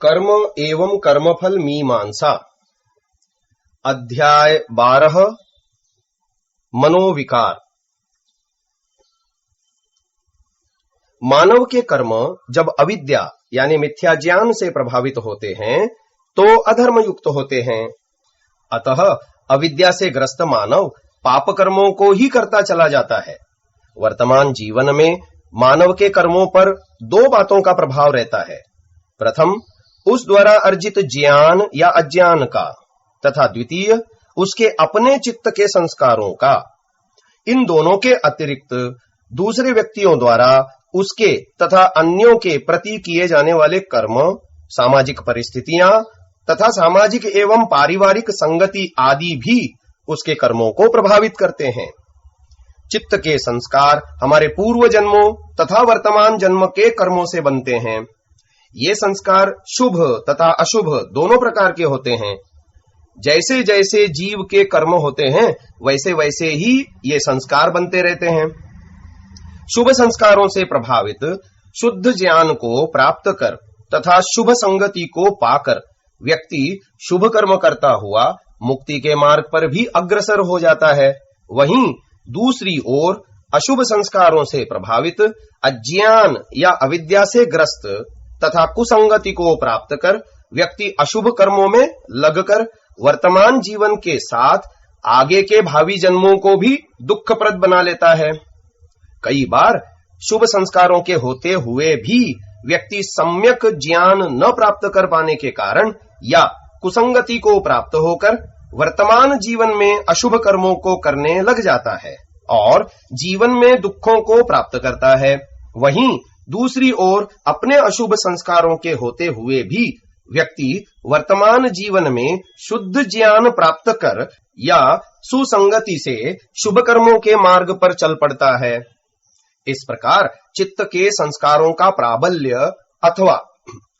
कर्म एवं कर्मफल मीमांसा। अध्याय 12 मनोविकार। मानव के कर्म जब अविद्या यानी मिथ्या ज्ञान से प्रभावित होते हैं तो अधर्म युक्त होते हैं। अतः अविद्या से ग्रस्त मानव पाप कर्मों को ही करता चला जाता है। वर्तमान जीवन में मानव के कर्मों पर दो बातों का प्रभाव रहता है। प्रथम, उस द्वारा अर्जित ज्ञान या अज्ञान का, तथा द्वितीय, उसके अपने चित्त के संस्कारों का। इन दोनों के अतिरिक्त दूसरे व्यक्तियों द्वारा उसके तथा अन्यों के प्रति किए जाने वाले कर्म, सामाजिक परिस्थितियां तथा सामाजिक एवं पारिवारिक संगति आदि भी उसके कर्मों को प्रभावित करते हैं। चित्त के संस्कार हमारे पूर्व जन्मों तथा वर्तमान जन्म के कर्मों से बनते हैं। ये संस्कार शुभ तथा अशुभ दोनों प्रकार के होते हैं। जैसे जैसे जीव के कर्म होते हैं वैसे वैसे ही ये संस्कार बनते रहते हैं। शुभ संस्कारों से प्रभावित शुद्ध ज्ञान को प्राप्त कर तथा शुभ संगति को पाकर व्यक्ति शुभ कर्म करता हुआ मुक्ति के मार्ग पर भी अग्रसर हो जाता है। वहीं दूसरी ओर अशुभ संस्कारों से प्रभावित अज्ञान या अविद्या से ग्रस्त तथा कुसंगति को प्राप्त कर व्यक्ति अशुभ कर्मों में लगकर वर्तमान जीवन के साथ आगे के भावी जन्मों को भी दुखप्रद बना लेता है। कई बार शुभ संस्कारों के होते हुए भी व्यक्ति सम्यक ज्ञान न प्राप्त कर पाने के कारण या कुसंगति को प्राप्त होकर वर्तमान जीवन में अशुभ कर्मों को करने लग जाता है और जीवन में दुखों को प्राप्त करता है। वहीं दूसरी ओर अपने अशुभ संस्कारों के होते हुए भी व्यक्ति वर्तमान जीवन में शुद्ध ज्ञान प्राप्त कर या सुसंगति से शुभ कर्मों के मार्ग पर चल पड़ता है। इस प्रकार चित्त के संस्कारों का प्राबल्य अथवा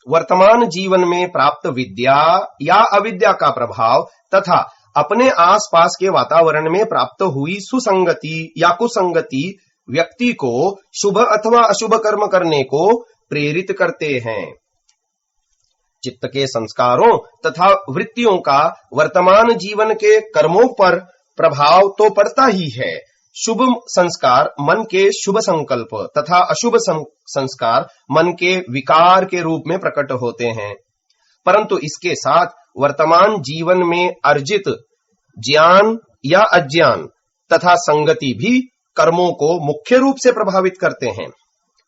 वर्तमान जीवन में प्राप्त विद्या या अविद्या का प्रभाव तथा अपने आसपास के वातावरण में प्राप्त हुई सुसंगति या कुसंगति व्यक्ति को शुभ अथवा अशुभ कर्म करने को प्रेरित करते हैं। चित्त के संस्कारों तथा वृत्तियों का वर्तमान जीवन के कर्मों पर प्रभाव तो पड़ता ही है। शुभ संस्कार मन के शुभ संकल्प तथा अशुभ संस्कार मन के विकार के रूप में प्रकट होते हैं। परंतु इसके साथ वर्तमान जीवन में अर्जित ज्ञान या अज्ञान तथा संगति भी कर्मों को मुख्य रूप से प्रभावित करते हैं।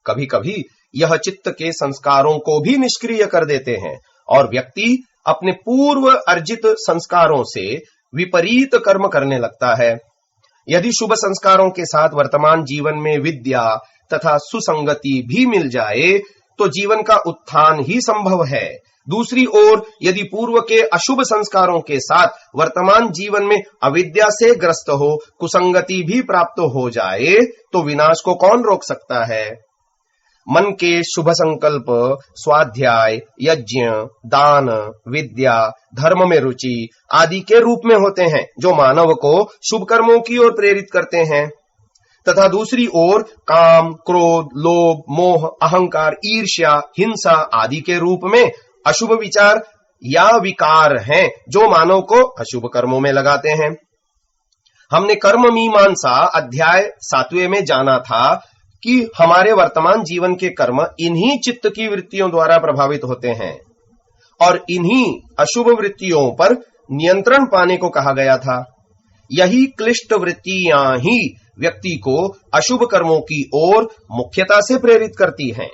कभी कभी यह चित्त के संस्कारों को भी निष्क्रिय कर देते हैं और व्यक्ति अपने पूर्व अर्जित संस्कारों से विपरीत कर्म करने लगता है। यदि शुभ संस्कारों के साथ वर्तमान जीवन में विद्या तथा सुसंगति भी मिल जाए तो जीवन का उत्थान ही संभव है। दूसरी ओर यदि पूर्व के अशुभ संस्कारों के साथ वर्तमान जीवन में अविद्या से ग्रस्त हो कुसंगति भी प्राप्त हो जाए तो विनाश को कौन रोक सकता है। मन के शुभ संकल्प स्वाध्याय, यज्ञ, दान, विद्या, धर्म में रुचि आदि के रूप में होते हैं जो मानव को शुभ कर्मों की ओर प्रेरित करते हैं। तथा दूसरी ओर काम, क्रोध, लोभ, मोह, अहंकार, ईर्ष्या, हिंसा आदि के रूप में अशुभ विचार या विकार हैं जो मानव को अशुभ कर्मों में लगाते हैं। हमने कर्म मीमांसा अध्याय 7वें में जाना था कि हमारे वर्तमान जीवन के कर्म इन्हीं चित्त की वृत्तियों द्वारा प्रभावित होते हैं और इन्हीं अशुभ वृत्तियों पर नियंत्रण पाने को कहा गया था। यही क्लिष्ट वृत्तियां ही व्यक्ति को अशुभ कर्मों की ओर मुख्यता से प्रेरित करती हैं।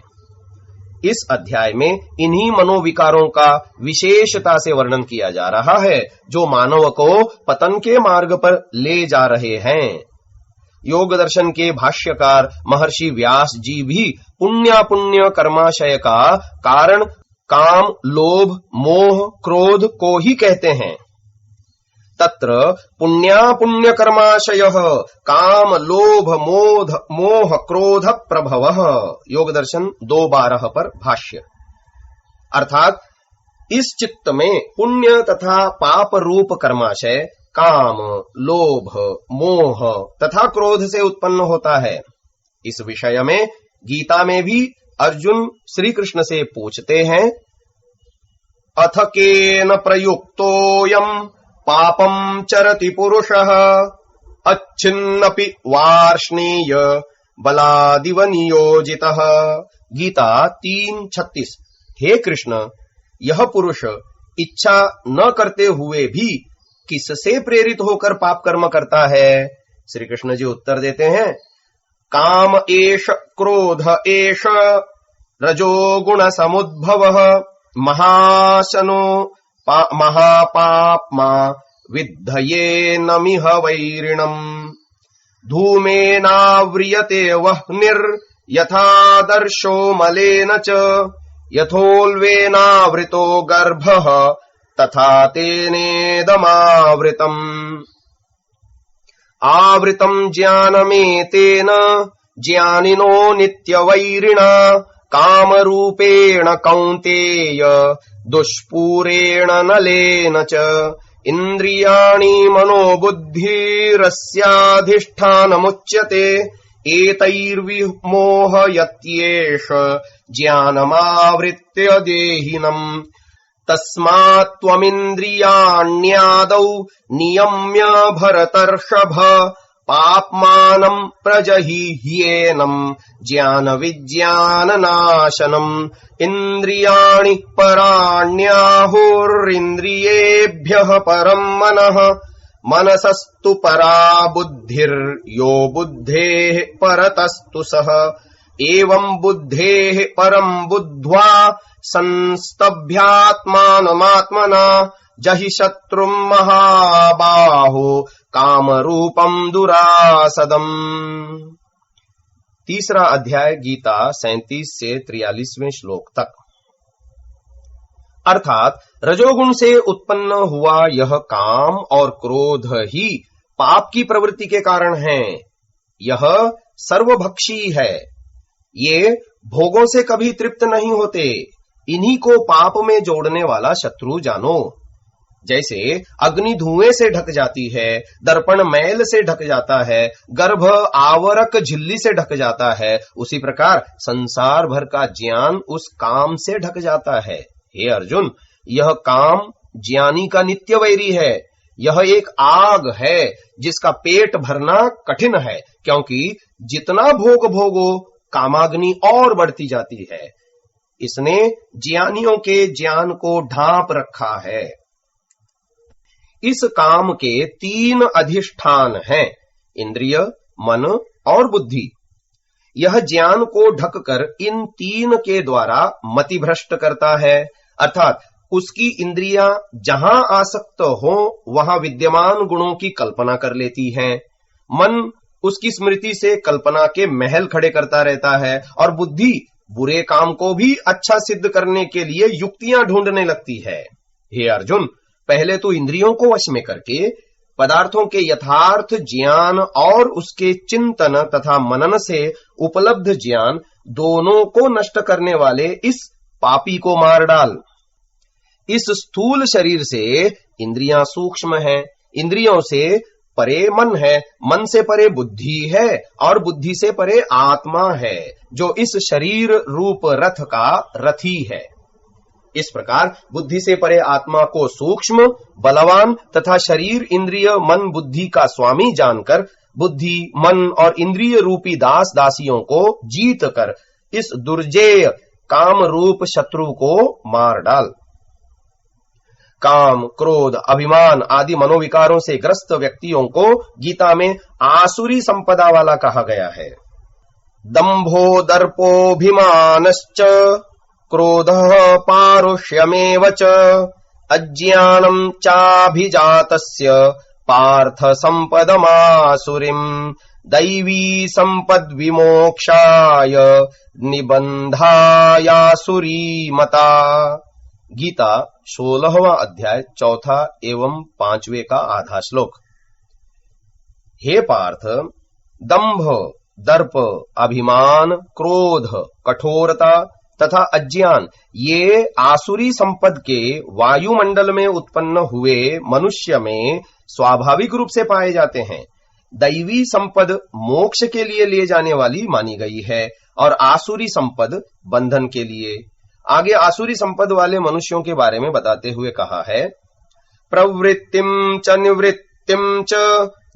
इस अध्याय में इन्हीं मनोविकारों का विशेषता से वर्णन किया जा रहा है जो मानव को पतन के मार्ग पर ले जा रहे हैं। योग दर्शन के भाष्यकार महर्षि व्यास जी भी पुण्यापुण्य कर्माशय का कारण काम, लोभ, मोह, क्रोध को ही कहते हैं। तत्र पुण्यापुण्य कर्माशयः काम, लोभ, मोह, क्रोध प्रभवः। योग दर्शन 2:12 पर भाष्य। अर्थात इस चित्त में पुण्य तथा पाप रूप कर्माशय काम, लोभ, मोह तथा क्रोध से उत्पन्न होता है। इस विषय में गीता में भी अर्जुन श्री कृष्ण से पूछते हैं अथ केन प्रयुक्तोऽयम् पापम् चरति पुरुषः अच्छिन्नपि वार्ष्णेय बलादिव नियोजितः। गीता 3:36। हे कृष्ण, यह पुरुष इच्छा न करते हुए भी किससे प्रेरित होकर पाप कर्म करता है? श्री कृष्ण जी उत्तर देते हैं, काम एष क्रोध एष रजोगुण समुद्भवः महाशनो महापाप्मा विद्धये नमिह वैरिणम् धूमेनाव्रियते वह्निर्यथादर्शो मलेन च यथोल्वेनावृतो गर्भः तथा तेनेदमावृतम् आवृतम् ज्ञानमेतेन ज्ञानिनो नित्यवैरिणा कामरूपेण कौन्तेय दुष्पूरेण नलेन च इन्द्रियाणि मनोबुद्धिरस्याधिष्ठानमुच्यते एतैर्विमोहयत्येष ज्ञानमावृत्य देहिनम् तस्मात् त्वमिन्द्रियाण्यादौ नियम्य भरतर्षभ पाप्मानम् प्रजहिह्येनम् ज्ञानविज्ञाननाशनम् इन्द्रियाणि पराण्याहुरिन्द्रियेभ्यः परम् मनः मनसस्तु परा बुद्धिर्यो बुद्धेः परतस्तु सः एवम् बुद्धेः परम् बुद्ध्वा संस्तभ्यात्मानमात्मना जहि शत्रुम् महाबाहो कामरूपम् दुरासदम्। तीसरा अध्याय गीता 37 से 43वें श्लोक तक। अर्थात रजोगुण से उत्पन्न हुआ यह काम और क्रोध ही पाप की प्रवृत्ति के कारण है। यह सर्वभक्षी है। ये भोगों से कभी तृप्त नहीं होते। इन्हीं को पाप में जोड़ने वाला शत्रु जानो। जैसे अग्नि धुएं से ढक जाती है, दर्पण मैल से ढक जाता है, गर्भ आवरक झिल्ली से ढक जाता है, उसी प्रकार संसार भर का ज्ञान उस काम से ढक जाता है। हे अर्जुन, यह काम ज्ञानी का नित्य वैरी है। यह एक आग है जिसका पेट भरना कठिन है, क्योंकि जितना भोग भोगो कामाग्नि और बढ़ती जाती है। इसने ज्ञानियों के ज्ञान को ढांप रखा है। इस काम के 3 अधिष्ठान हैं, इंद्रिय, मन और बुद्धि। यह ज्ञान को ढककर इन 3 के द्वारा मति भ्रष्ट करता है, अर्थात उसकी इंद्रियां जहां आसक्त हो वहां विद्यमान गुणों की कल्पना कर लेती हैं। मन उसकी स्मृति से कल्पना के महल खड़े करता रहता है और बुद्धि बुरे काम को भी अच्छा सिद्ध करने के लिए युक्तियां ढूंढने लगती है। हे अर्जुन, पहले तो इंद्रियों को वश में करके पदार्थों के यथार्थ ज्ञान और उसके चिंतन तथा मनन से उपलब्ध ज्ञान दोनों को नष्ट करने वाले इस पापी को मार डाल। इस स्थूल शरीर से इंद्रियां सूक्ष्म हैं, इंद्रियों से परे मन है, मन से परे बुद्धि है और बुद्धि से परे आत्मा है, जो इस शरीर रूप रथ का रथी है। इस प्रकार बुद्धि से परे आत्मा को सूक्ष्म, बलवान तथा शरीर, इंद्रिय, मन, बुद्धि का स्वामी जानकर बुद्धि, मन और इंद्रिय रूपी दास दासियों को जीत कर इस दुर्जेय काम रूप शत्रु को मार डाल। काम, क्रोध, अभिमान आदि मनोविकारों से ग्रस्त व्यक्तियों को गीता में आसुरी संपदा वाला कहा गया है। दंभो दर्पोभिमानश्च क्रोधः पारुष्यमेव च अज्ञानं चाभिजातस्य पार्थ संपदमासुरीम् दैवी संपद विमोक्षाय निबंधायासुरी मता। गीता 16वां अध्याय 4 एवं 5वें का आधा श्लोक। हे पार्थ, दंभ, दर्प, अभिमान, क्रोध, कठोरता तथा अज्ञान ये आसुरी संपद के वायुमंडल में उत्पन्न हुए मनुष्य में स्वाभाविक रूप से पाए जाते हैं। दैवी संपद मोक्ष के लिए ले जाने वाली मानी गई है और आसुरी संपद बंधन के लिए। आगे आसुरी संपद वाले मनुष्यों के बारे में बताते हुए कहा है, प्रवृत्तिम च निवृत्तिम च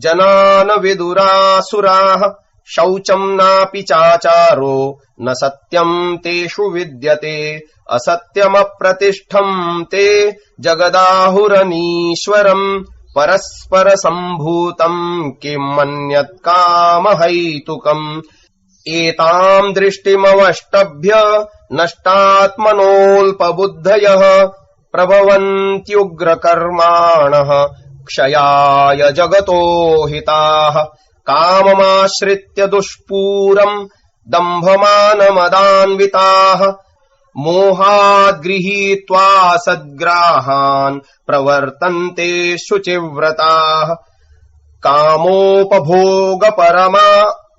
जनान विदुरासुराः शौचम नापि चाचारो न सत्यम तेषु विद्यते असत्यमप्रतिष्ठं ते जगदाहुरनीश्वरम् परस्पर संभूतं किं मन्यत् कामहैतुकम् एतां दृष्टिमवष्टभ्य नष्टात्मनोऽल्पबुद्धयः प्रभवन्त्युग्रकर्माणः क्षयाय जगतो हिताः काममाश्रित्य दुष्पूरम् दम्भमानमदान्विताः मोहाद् गृहीत्वा सद्ग्राहान् प्रवर्तन्ते शुचिव्रताः कामोपभोगपरमा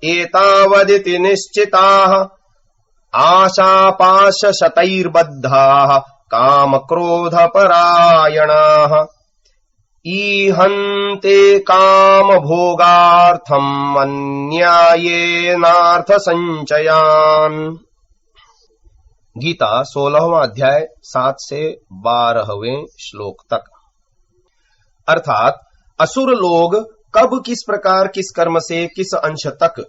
एतावदिति निश्चिताः आशापाशशतैर्बद्धाः कामक्रोधपरायणाः ईहन्ते कामभोगार्थम् अन्यायेनार्थसञ्चयान्। गीता 16वां अध्याय 7 से 12वें श्लोक तक। अर्थात असुर लोग कब किस प्रकार किस कर्म से किस अंश तक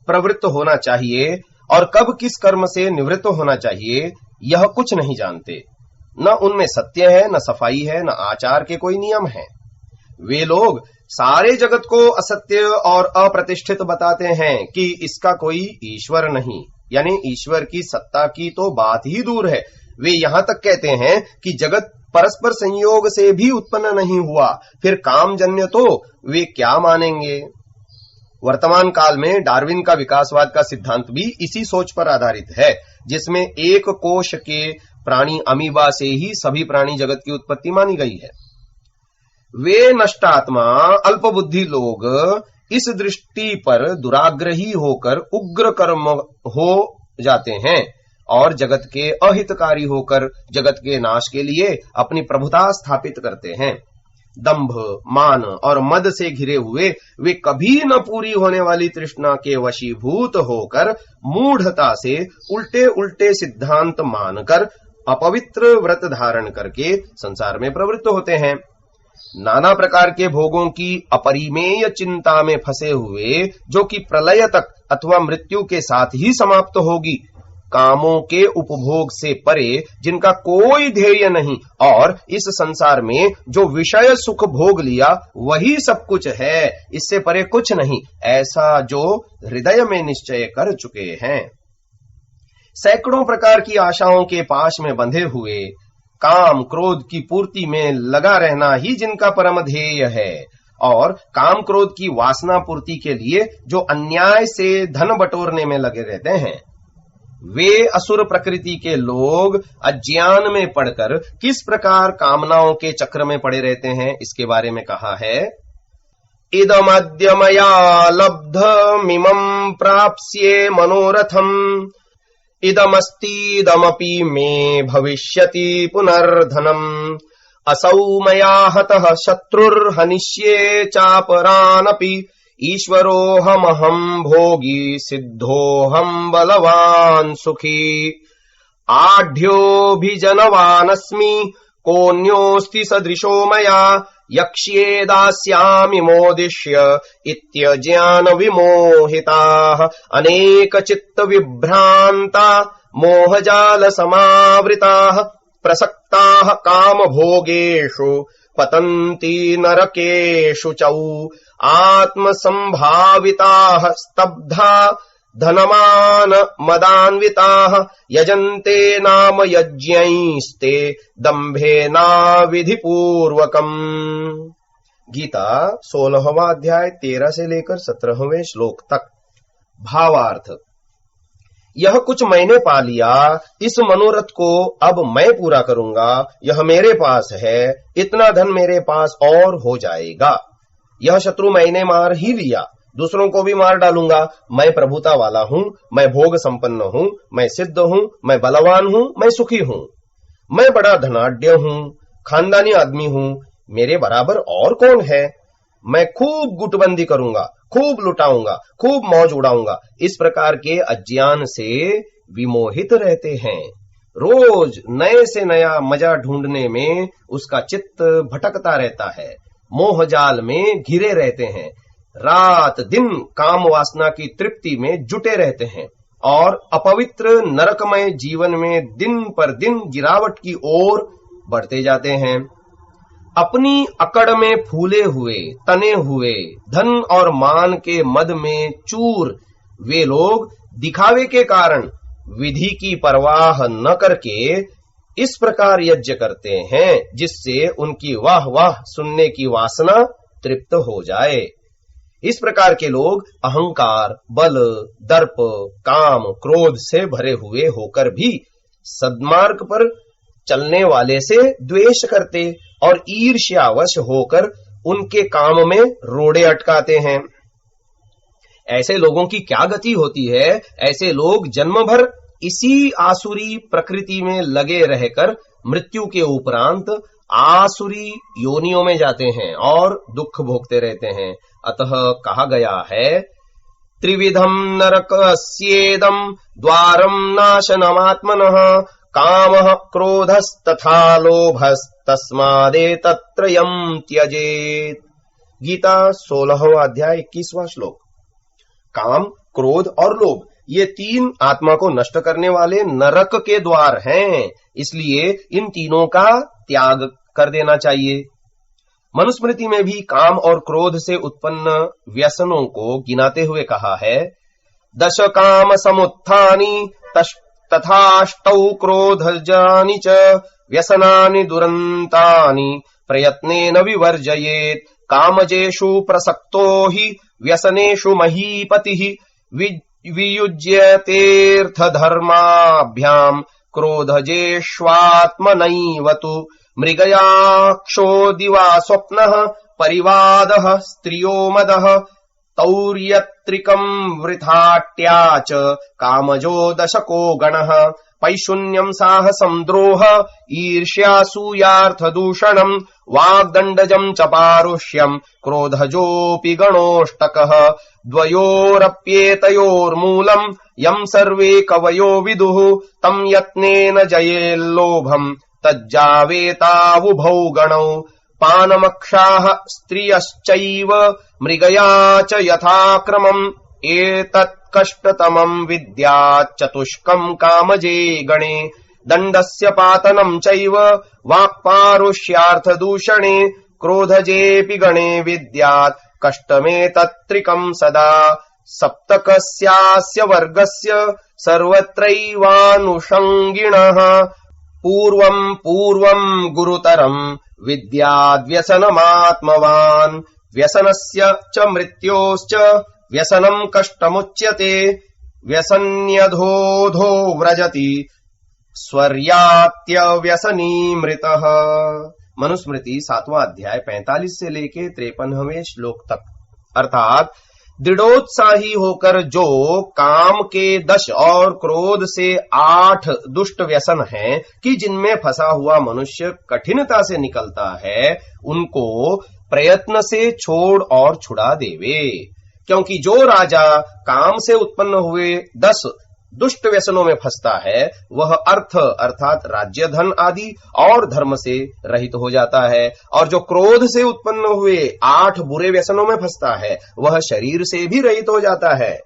प्रवृत्त होना चाहिए और कब किस कर्म से निवृत्त होना चाहिए, यह कुछ नहीं जानते। न उनमें सत्य है, न सफाई है, न आचार के कोई नियम है। वे लोग सारे जगत को असत्य और अप्रतिष्ठित बताते हैं कि इसका कोई ईश्वर नहीं, यानी ईश्वर की सत्ता की तो बात ही दूर है। वे यहां तक कहते हैं कि जगत परस्पर संयोग से भी उत्पन्न नहीं हुआ, फिर कामजन्य तो वे क्या मानेंगे। वर्तमान काल में डार्विन का विकासवाद का सिद्धांत भी इसी सोच पर आधारित है, जिसमें एक कोश के प्राणी अमीबा से ही सभी प्राणी जगत की उत्पत्ति मानी गई है। वे नष्टात्मा अल्पबुद्धि लोग इस दृष्टि पर दुराग्रही होकर उग्र कर्म हो जाते हैं और जगत के अहितकारी होकर जगत के नाश के लिए अपनी प्रभुता स्थापित करते हैं। दंभ, मान और मद से घिरे हुए वे कभी न पूरी होने वाली तृष्णा के वशीभूत होकर मूढ़ता से उल्टे उल्टे सिद्धांत मानकर अपवित्र व्रत धारण करके संसार में प्रवृत्त होते हैं। नाना प्रकार के भोगों की अपरिमेय चिंता में फंसे हुए, जो कि प्रलय तक अथवा मृत्यु के साथ ही समाप्त होगी, कामों के उपभोग से परे जिनका कोई ध्येय नहीं और इस संसार में जो विषय सुख भोग लिया वही सब कुछ है, इससे परे कुछ नहीं, ऐसा जो हृदय में निश्चय कर चुके हैं। सैकड़ों प्रकार की आशाओं के पाश में बंधे हुए काम क्रोध की पूर्ति में लगा रहना ही जिनका परम ध्येय है और काम क्रोध की वासना पूर्ति के लिए जो अन्याय से धन बटोरने में लगे रहते हैं, वे असुर प्रकृति के लोग अज्ञान में पड़कर किस प्रकार कामनाओं के चक्र में पड़े रहते हैं, इसके बारे में कहा है। इदमद्य मया लब्धमिमं प्राप्स्ये मनोरथम् इदमस्तीदमपि मे भविष्यति पुनर्धनम् असौ मया हतः शत्रुर्हनिष्ये चापरानपि ईश्वरोऽहमहं भोगी सिद्धोऽहं बलवान् सुखी आढ्योऽभिजनवानस्मि कोऽन्योऽस्ति सदृशो मया यक्ष्ये दास्यामि मोदिष्य इत्यज्ञान विमोहिताः अनेकचित्तविभ्रान्ता मोहजाल समावृताः प्रसक्ताः कामभोगेषु पतन्ति नरकेषु च आत्मसंभाविताः स्तब्धा धनमान मदान्विताः यजन्ते नाम यज्ञैस्ते दम्भेना विधिपूर्वकम्। गीता 16वां अध्याय 13 से लेकर 17वें श्लोक तक। भावार्थ, यह कुछ मैंने पा लिया, इस मनोरथ को अब मैं पूरा करूंगा, यह मेरे पास है, इतना धन मेरे पास और हो जाएगा। यह शत्रु मैंने मार ही लिया, दूसरों को भी मार डालूंगा। मैं प्रभुता वाला हूं, मैं भोग संपन्न हूं, मैं सिद्ध हूं, मैं बलवान हूं, मैं सुखी हूं, मैं बड़ा धनाढ्य हूं, खानदानी आदमी हूं, मेरे बराबर और कौन है। मैं खूब गुटबंदी करूंगा, खूब लुटाऊंगा, खूब मौज उड़ाऊंगा। इस प्रकार के अज्ञान से विमोहित रहते हैं। रोज नए से नया मजा ढूंढने में उसका चित्त भटकता रहता है, मोह जाल में घिरे रहते हैं, रात दिन काम वासना की तृप्ति में जुटे रहते हैं और अपवित्र नरकमय जीवन में दिन पर दिन गिरावट की ओर बढ़ते जाते हैं। अपनी अकड़ में फूले हुए तने हुए धन और मान के मद में चूर वे लोग दिखावे के कारण विधि की परवाह न करके इस प्रकार यज्ञ करते हैं जिससे उनकी वाह वाह सुनने की वासना तृप्त हो जाए। इस प्रकार के लोग अहंकार, बल, दर्प, काम, क्रोध से भरे हुए होकर भी सद्मार्ग पर चलने वाले से द्वेष करते और ईर्ष्यावश होकर उनके काम में रोड़े अटकाते हैं। ऐसे लोगों की क्या गति होती है? ऐसे लोग जन्म भर इसी आसुरी प्रकृति में लगे रहकर मृत्यु के उपरांत आसुरी योनियों में जाते हैं और दुख भोगते रहते हैं। अतः कहा गया है, त्रिविधम नरकस्येदम द्वारम नाशनमात्मनः कामः क्रोधस्तथा लोभस्तस्मादेतत्रयं त्यजेत। गीता 16वां अध्याय 21वां श्लोक। काम, क्रोध और लोभ ये तीन आत्मा को नष्ट करने वाले नरक के द्वार हैं, इसलिए इन तीनों का त्याग कर देना चाहिए। मनुस्मृति में भी काम और क्रोध से उत्पन्न व्यसनों को गिनाते हुए कहा है, दश काम समुत्थानि तथाष्टौ क्रोधजानि च व्यसनानि दुरन्तानि प्रयत्नेन विवर्जयेत् कामजेषु प्रसक्तो हि व्यसनेषु महीपतिः वियुज्यतेऽर्थधर्माभ्याम् क्रोधजेष्वात्मनैव तु मृगयाक्षो दिवा स्वप्नः परिवादः स्त्रियो मदः तौर्यत्रिकम् वृथाट्या च कामजो दशको गणः पैशून्यम् साहसम् द्रोह ईर्ष्यासूयार्थदूषणम् वाग्दण्डजम् च पारुष्यम् क्रोधजोऽपि गणोष्टकः द्वयोरप्येतयोर्मूलम् यम् सर्वे कवयो विदुः तम् यत्नेन जयेल्लोभम् तज्जावेतावुभौ गणौ पानमक्षाः स्त्रियश्चैव मृगया च यथाक्रमम् एतत् कष्टतमम् विद्यात् चतुष्कम् कामजे गणे दण्डस्य पातनम् चैव वाक्पारुष्यार्थदूषणे क्रोधजेऽपि गणे विद्यात् कष्टमेतत्त्रिकम् सदा सप्तकस्यास्य वर्गस्य सर्वत्रैवानुषङ्गिणः पूर्वम् गुरुतरम् विद्याद्व्यसनमात्मवान् व्यसनस्य च मृत्योश्च व्यसनम् कष्टमुच्यते व्यसन्यधोधो व्रजति स्वर्यात्यव्यसनी मृतः। मनुस्मृति 7वां अध्याय 45 से लेके 53वें श्लोक तक। अर्थात दृढ़ोत्साही होकर जो काम के 10 और क्रोध से 8 दुष्ट व्यसन हैं कि जिनमें फंसा हुआ मनुष्य कठिनता से निकलता है, उनको प्रयत्न से छोड़ और छुड़ा देवे। क्योंकि जो राजा काम से उत्पन्न हुए 10 दुष्ट व्यसनों में फंसता है, वह अर्थ अर्थात राज्य धन आदि और धर्म से रहित हो जाता है, और जो क्रोध से उत्पन्न हुए 8 बुरे व्यसनों में फंसता है, वह शरीर से भी रहित हो जाता है।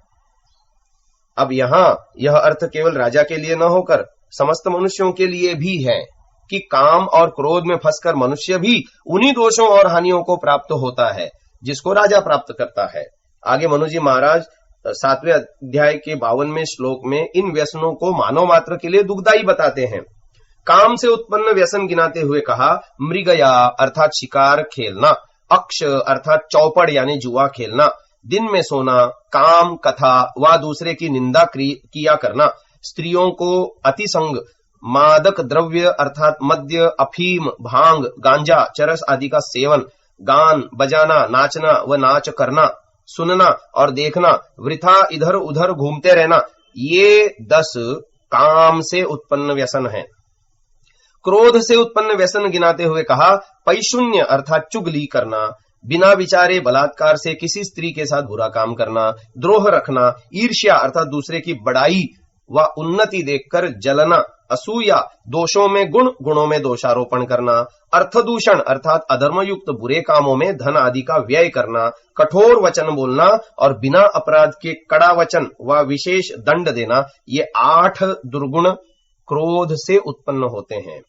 अब यहाँ यह अर्थ केवल राजा के लिए न होकर समस्त मनुष्यों के लिए भी है कि काम और क्रोध में फंसकर मनुष्य भी उन्हीं दोषों और हानियों को प्राप्त होता है जिसको राजा प्राप्त करता है। आगे मनुजी महाराज 7वें अध्याय के 52वें श्लोक में इन व्यसनों को मानव मात्र के लिए दुखदायी बताते हैं। काम से उत्पन्न व्यसन गिनाते हुए कहा, मृगया अर्थात शिकार खेलना, अक्ष अर्थात चौपड़ यानी जुआ खेलना, दिन में सोना, काम कथा व दूसरे की निंदा किया करना, स्त्रियों को अतिसंग, मादक द्रव्य अर्थात मद्य, अफीम, भांग, गांजा, चरस आदि का सेवन, गान बजाना, नाचना व नाच करना, सुनना और देखना, वृथा इधर उधर घूमते रहना, ये 10 काम से उत्पन्न व्यसन है। क्रोध से उत्पन्न व्यसन गिनाते हुए कहा, पैशून्य अर्थात चुगली करना, बिना विचारे बलात्कार से किसी स्त्री के साथ बुरा काम करना, द्रोह रखना, ईर्ष्या अर्थात दूसरे की बड़ाई व उन्नति देखकर जलना, असूया दोषों में गुण, गुणों में दोषारोपण करना, अर्थदूषण अर्थात अधर्मयुक्त बुरे कामों में धन आदि का व्यय करना, कठोर वचन बोलना और बिना अपराध के कड़ा वचन व विशेष दंड देना, ये 8 दुर्गुण क्रोध से उत्पन्न होते हैं।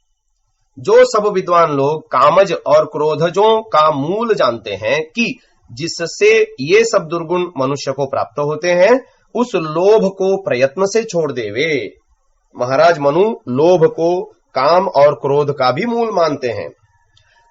जो सब विद्वान लोग कामज और क्रोधजों का मूल जानते हैं कि जिससे ये सब दुर्गुण मनुष्य को प्राप्त होते हैं, उस लोभ को प्रयत्न से छोड़ देवे। महाराज मनु लोभ को काम और क्रोध का भी मूल मानते हैं।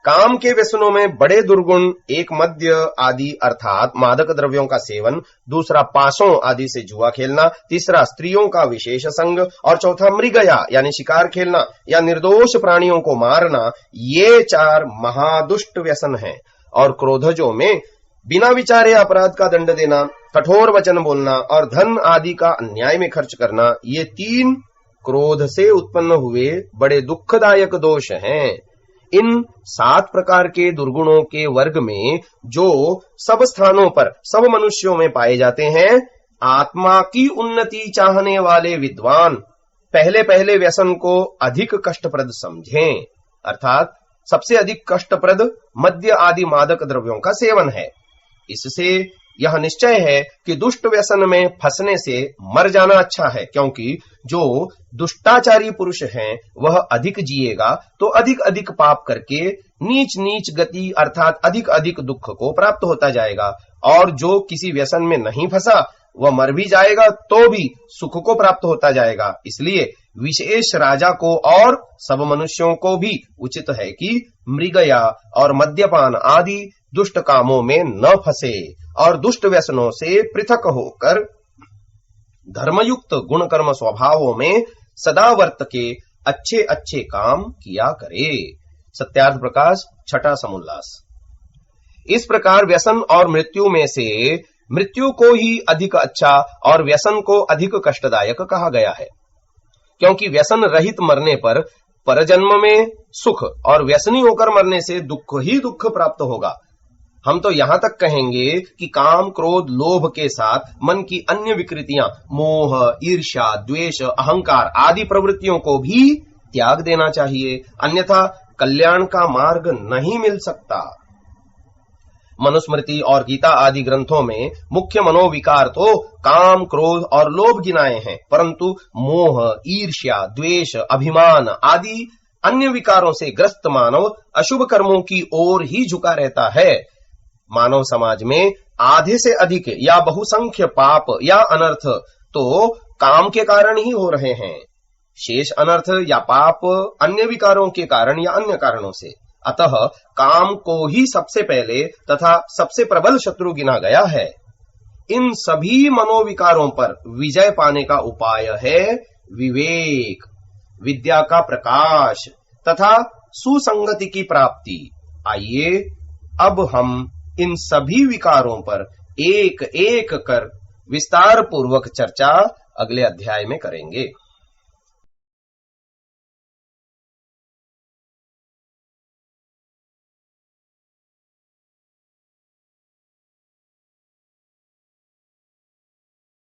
काम के व्यसनों में बड़े दुर्गुण, एक मद्य आदि अर्थात मादक द्रव्यों का सेवन, दूसरा पासों आदि से जुआ खेलना, तीसरा स्त्रियों का विशेष संग और चौथा मृगया यानी शिकार खेलना या निर्दोष प्राणियों को मारना, ये 4 महादुष्ट व्यसन हैं। और क्रोधजों में बिना विचारे अपराध का दंड देना, कठोर वचन बोलना और धन आदि का अन्याय में खर्च करना, ये 3 क्रोध से उत्पन्न हुए बड़े दुखदायक दोष हैं। इन 7 प्रकार के दुर्गुणों के वर्ग में जो सब स्थानों पर सब मनुष्यों में पाए जाते हैं, आत्मा की उन्नति चाहने वाले विद्वान पहले पहले व्यसन को अधिक कष्टप्रद समझें। अर्थात सबसे अधिक कष्टप्रद मद्य आदि मादक द्रव्यों का सेवन है। इससे यह निश्चय है कि दुष्ट व्यसन में फंसने से मर जाना अच्छा है, क्योंकि जो दुष्टाचारी पुरुष हैं वह अधिक जिएगा तो अधिक अधिक पाप करके नीच नीच गति अर्थात अधिक अधिक दुख को प्राप्त होता जाएगा, और जो किसी व्यसन में नहीं फंसा वह मर भी जाएगा तो भी सुख को प्राप्त होता जाएगा। इसलिए विशेष राजा को और सब मनुष्यों को भी उचित है कि मृगया और मद्यपान आदि दुष्ट कामों में न फंसे और दुष्ट व्यसनों से पृथक होकर धर्मयुक्त गुण कर्म स्वभावों में सदा वर्त के अच्छे अच्छे काम किया करे। सत्यार्थ प्रकाश, छठा समुल्लास। इस प्रकार व्यसन और मृत्यु में से मृत्यु को ही अधिक अच्छा और व्यसन को अधिक कष्टदायक कहा गया है, क्योंकि व्यसन रहित मरने पर परजन्म में सुख और व्यसनी होकर मरने से दुख ही दुख प्राप्त होगा। हम तो यहां तक कहेंगे कि काम, क्रोध, लोभ के साथ मन की अन्य विकृतियां, मोह, ईर्ष्या, द्वेष, अहंकार आदि प्रवृत्तियों को भी त्याग देना चाहिए, अन्यथा कल्याण का मार्ग नहीं मिल सकता। मनुस्मृति और गीता आदि ग्रंथों में मुख्य मनोविकार तो काम, क्रोध और लोभ गिनाए हैं, परंतु मोह, ईर्ष्या, द्वेष, अभिमान आदि अन्य विकारों से ग्रस्त मानव अशुभ कर्मों की ओर ही झुका रहता है। मानव समाज में आधे से अधिक या बहुसंख्य पाप या अनर्थ तो काम के कारण ही हो रहे हैं, शेष अनर्थ या पाप अन्य विकारों के कारण या अन्य कारणों से। अतः काम को ही सबसे पहले तथा सबसे प्रबल शत्रु गिना गया है। इन सभी मनोविकारों पर विजय पाने का उपाय है विवेक, विद्या का प्रकाश तथा सुसंगति की प्राप्ति। आइए अब हम इन सभी विकारों पर एक एक कर विस्तार पूर्वक चर्चा अगले अध्याय में करेंगे।